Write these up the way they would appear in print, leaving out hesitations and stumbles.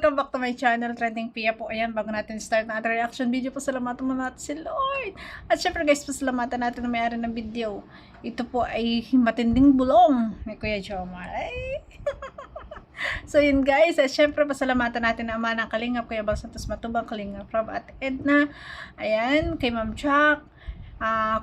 welcome back to my channel, Trending Pia po. Ayan, bago natin start na ating reaction video, pasalamatan mo natin si Lord. At syempre guys, pasalamatan natin na may-ari ng video. Ito po ay matinding bulong ni Kuya Jomar. Ay. So yun guys, at syempre pasalamatan natin ang ama ng Kalingap, Kuya Bal Santos Matubang, Kalingap Rob at Edna. Ayan, kay Ma'am Jack,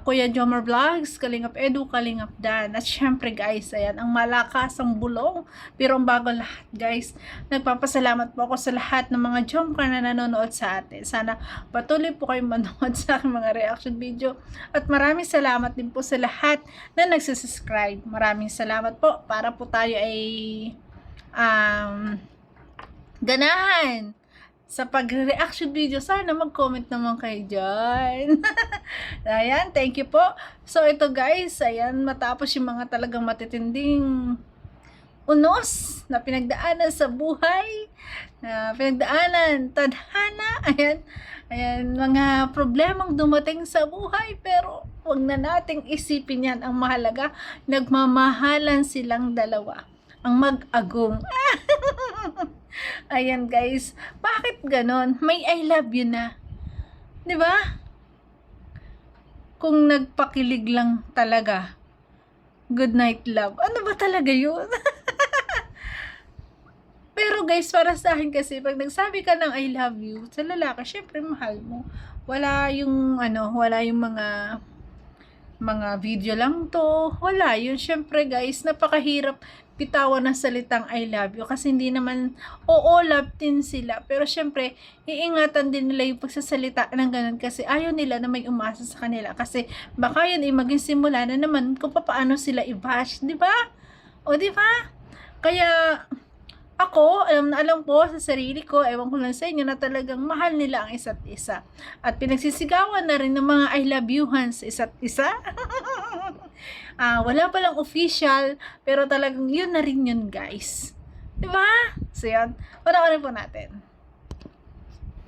Kuya Jomar Vlogs, Kalingap Edu, Kalingap Dan. At syempre guys, ayan, ang malakas ang bulong. Pero ang bago lahat guys, nagpapasalamat po ako sa lahat ng mga Jomcar na nanonood sa atin. Sana patuloy po kayong manood sa aking mga reaction video. At maraming salamat din po sa lahat na nagsasubscribe. Maraming salamat po para po tayo ay ganahan sa pag-reaction video. Sana mag-comment naman kayo dyan. Ayan, thank you po. So ito guys, ayan, matapos yung mga talagang matitinding unos na pinagdaanan sa buhay, na pinagdaanan, tadhana, ayan, mga problemang dumating sa buhay, pero huwag na nating isipin yan. Ang mahalaga, nagmamahalan silang dalawa, ang mag-agong. Ayan guys, bakit ganon? May I love you na, 'di ba? Kung nagpakilig lang talaga, good night love, ano ba talaga yun? Pero guys, para sa akin kasi, pag nagsabi ka ng I love you sa lalaki, syempre mahal mo. Wala yung wala yung mga video lang to, wala yun. Syempre guys, napakahirap bitawan ng salitang I love you kasi hindi naman, oo, love din sila, pero syempre iingatan din nila yung pagsasalita ng ganun kasi ayaw nila na may umasa sa kanila kasi baka yun ay maging simula na naman kung paano sila i-bash, di ba? O di ba? Kaya ako, alam po sa sarili ko, ewan ko lang sa inyo, na talagang mahal nila ang isa't isa. At pinagsisigawan na rin ng mga I love you-han sa isa't isa. Wala palang official, pero talagang yun na rin yun, guys. Diba? So yun, panoorin po natin.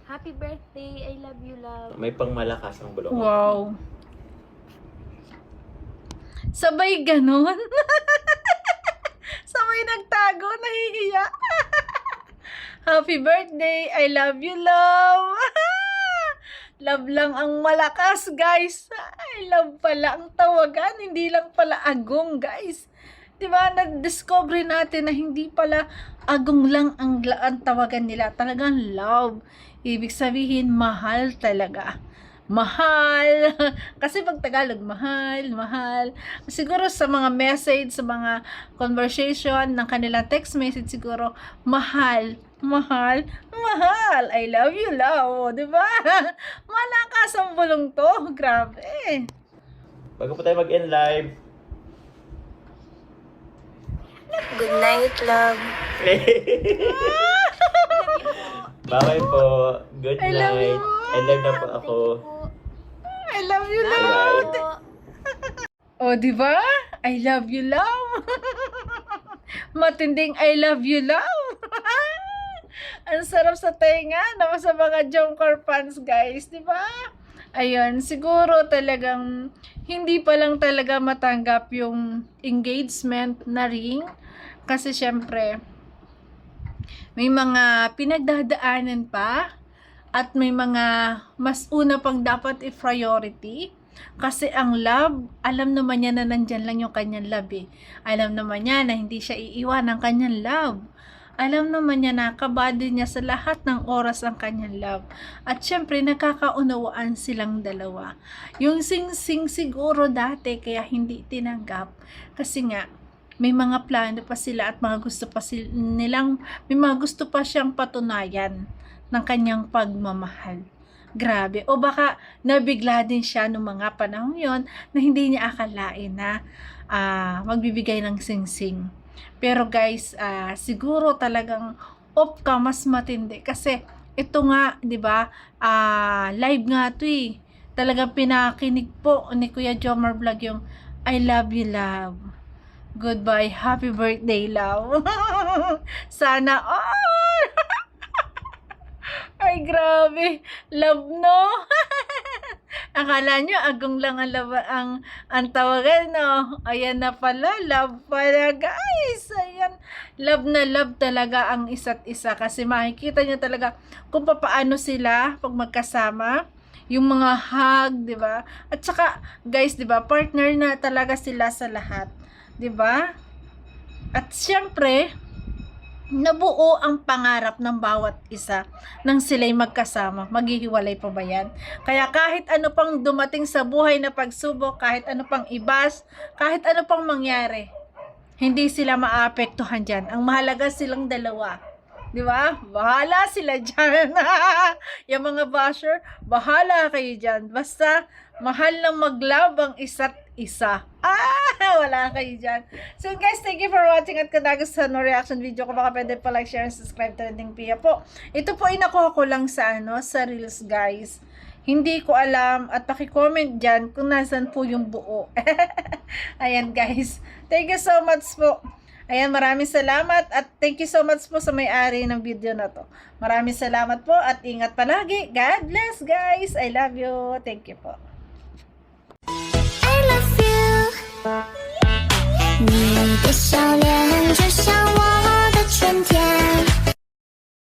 Happy birthday, I love you, love. May pangmalakas ang bulong. Wow. Sabay ganun. Sabay nagtago, nahihiya. Happy birthday, I love you, love. Love lang ang malakas, guys. I love pala ang tawagan, hindi lang pala agong, guys. Diba, na-discover natin na hindi pala agong lang ang tawagan nila. Talagang love. Ibig sabihin, mahal talaga. Mahal. Kasi pag Tagalog, mahal, mahal. Siguro sa mga message, sa mga conversation ng kanilang text message, siguro, mahal, mahal, mahal. I love you, love. Diba? Malakas ang bulong to. Grabe. Bago po tayo mag-end live. Good night, love. Bye po. Good I love night. you. I love na po ako. I love you, Bye. love. O, diba? I love you, love. Matinding I love you, love. Ang sarap sa tenga naman sa mga Jomcar fans, guys, diba? Ayun, siguro talagang hindi pa lang talaga matanggap yung engagement na ring. Kasi syempre, may mga pinagdadaanan pa. At may mga mas una pang dapat i-priority. Kasi ang love, alam naman niya na nandyan lang yung kanyang love eh. Alam naman niya na hindi siya iiwan ng kanyang love. Alam naman niya na kabady niya sa lahat ng oras ang kanyang love. At syempre, nakakaunawaan silang dalawa. Yung sing-sing siguro dati kaya hindi tinanggap. Kasi nga, may mga plano pa sila at mga gusto pa may mga gusto pa siyang patunayan ng kanyang pagmamahal. Grabe. O baka nabigla din siya noong mga panahon yon na hindi niya akalain na magbibigay ng sing-sing. Pero guys, siguro talagang off ka mas matindi. Kasi ito nga, di ba, live nga ito eh. Talagang pinakinig po ni Kuya Jomar Vlog yung I love you, love. Goodbye, happy birthday, love. Sana all. Ay, grabe. Love, no? Akala nyo, agong lang ang tawagan, no? Ayan na pala, love pala, guys. Ayan, love na love talaga ang isa't isa kasi makikita niyo talaga kung paano sila pag magkasama, yung mga hug, 'di ba? At saka guys, 'di ba, partner na talaga sila sa lahat, 'di ba? At syempre, nabuo ang pangarap ng bawat isa nang sila'y magkasama. Maghihiwalay pa ba yan? Kaya kahit ano pang dumating sa buhay na pagsubok, kahit ano pang ibas, kahit ano pang mangyari, hindi sila maapektuhan dyan. Ang mahalaga silang dalawa. Di ba? Bahala sila dyan. Yung mga basher, bahala kayo dyan. Basta, mahal lang mag-love ang isa't isa. Wala kayo dyan. So guys, thank you for watching at kung nagustuhan mo reaction video ko, baka pwede pa like, share, and subscribe to Trending Pia po. Ito po ay nakuha ko lang sa sa Reels guys. Hindi ko alam at paki-comment dyan kung nasan po yung buo. Ayan guys. Thank you so much po. Ayan, maraming salamat at thank you so much po sa may-ari ng video na to. Maraming salamat po at ingat palagi. God bless guys. I love you. Thank you po.